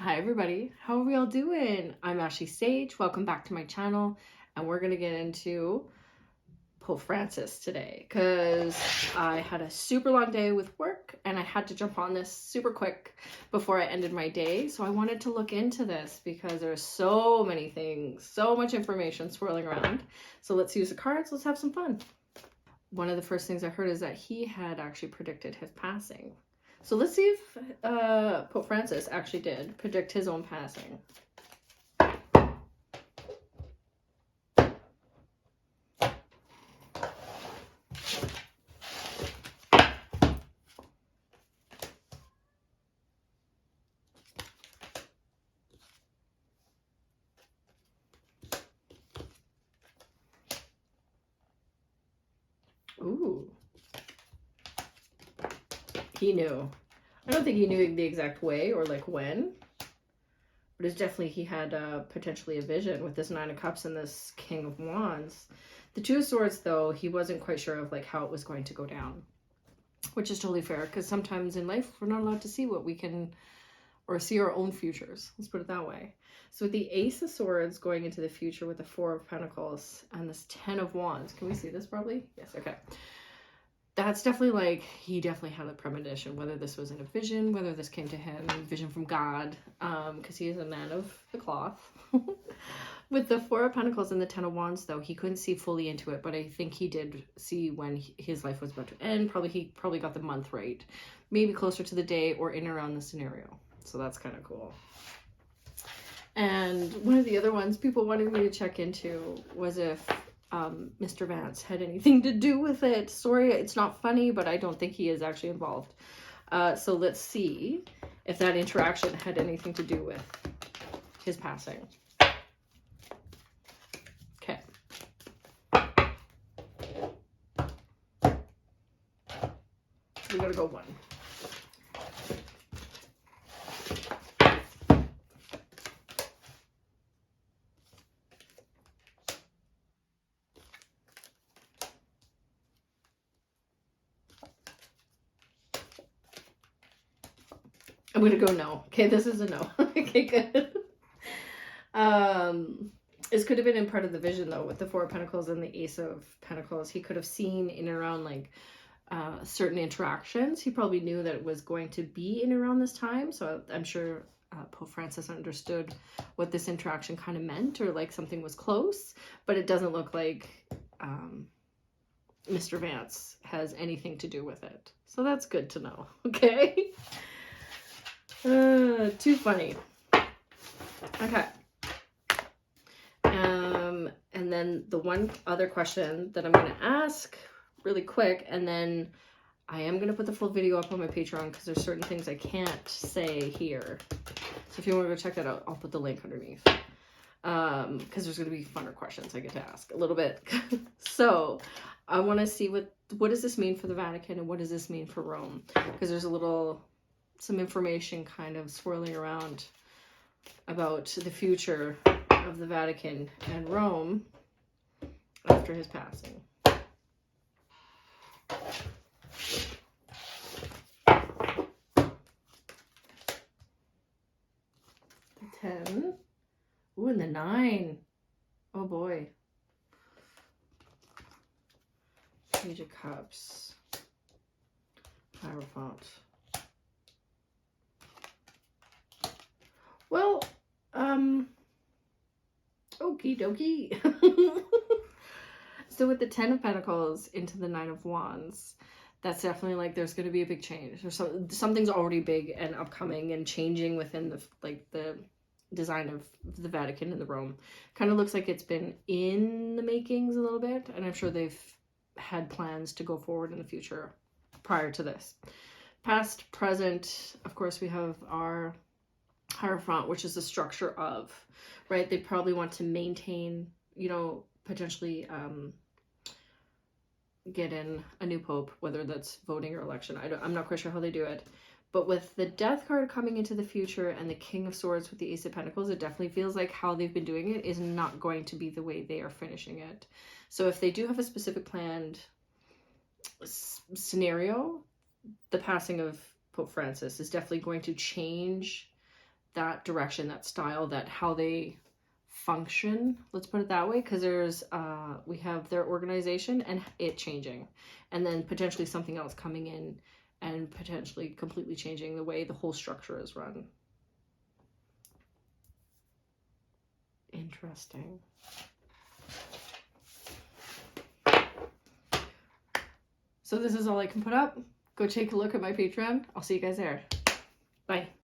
Hi everybody, how are we all doing? I'm Ashley Sage, welcome back to my channel, and we're going to get into Pope Francis today because I had a super long day with work and I had to jump on this super quick before I ended my day. So I wanted to look into this because there's so many things, so much information swirling around. So let's use the cards, let's have some fun. One of the first things I heard is that he had actually predicted his passing. So let's see if Pope Francis actually did predict his own passing. Ooh. He knew. I don't think he knew the exact way or like when, but it's definitely he had potentially a vision with this Nine of Cups and this King of Wands. The Two of Swords, though, he wasn't quite sure of like how it was going to go down, which is totally fair because sometimes in life we're not allowed to see what we can or see our own futures. Let's put it that way. So with the Ace of Swords going into the future with the Four of Pentacles and this Ten of Wands, can we see this probably? Yes, okay. That's definitely like, he definitely had a premonition, whether this was in a vision, whether this came to him, vision from God, because he is a man of the cloth. With the Four of Pentacles and the Ten of Wands, though, he couldn't see fully into it, but I think he did see when his life was about to end. He probably got the month right, maybe closer to the day or in around the scenario. So that's kind of cool. And one of the other ones people wanted me to check into was if Mr. Vance had anything to do with it. Sorry, it's not funny, but I don't think he is actually involved. So let's see if that interaction had anything to do with his passing. Okay. We gotta go one. I'm gonna go no. Okay, this is a no. Okay, good. This could have been in part of the vision though, with the Four of Pentacles and the Ace of Pentacles. He could have seen in and around like certain interactions. He probably knew that it was going to be in around this time. So I'm sure Pope Francis understood what this interaction kind of meant, or like something was close, but it doesn't look like Mr. Vance has anything to do with it. So that's good to know. Okay. Too funny. Okay. And then the one other question that I'm going to ask really quick, and then I am going to put the full video up on my Patreon because there's certain things I can't say here. So if you want to go check that out, I'll put the link underneath. Because there's going to be funner questions I get to ask a little bit. So I want to see what does this mean for the Vatican and what does this mean for Rome? Because there's some information kind of swirling around about the future of the Vatican and Rome after his passing. The 10. Ooh, and the 9. Oh boy. Page of Cups. Hierophant. Well, okie dokie. So with the Ten of Pentacles into the Nine of Wands, that's definitely like there's going to be a big change. There's something's already big and upcoming and changing within the design of the Vatican and the Rome. Kind of looks like it's been in the makings a little bit, and I'm sure they've had plans to go forward in the future prior to this. Past, present, of course, we have our Hierophant, which is the structure of, right? They probably want to maintain, potentially get in a new pope, whether that's voting or election. I'm not quite sure how they do it. But with the Death card coming into the future and the King of Swords with the Ace of Pentacles, it definitely feels like how they've been doing it is not going to be the way they are finishing it. So if they do have a specific planned scenario, the passing of Pope Francis is definitely going to change that direction, that style, that how they function, let's put it that way, because there's we have their organization and it changing, and then potentially something else coming in and potentially completely changing the way the whole structure is run. Interesting. So this is all I can put up. Go take a look at my Patreon. I'll see you guys there. Bye.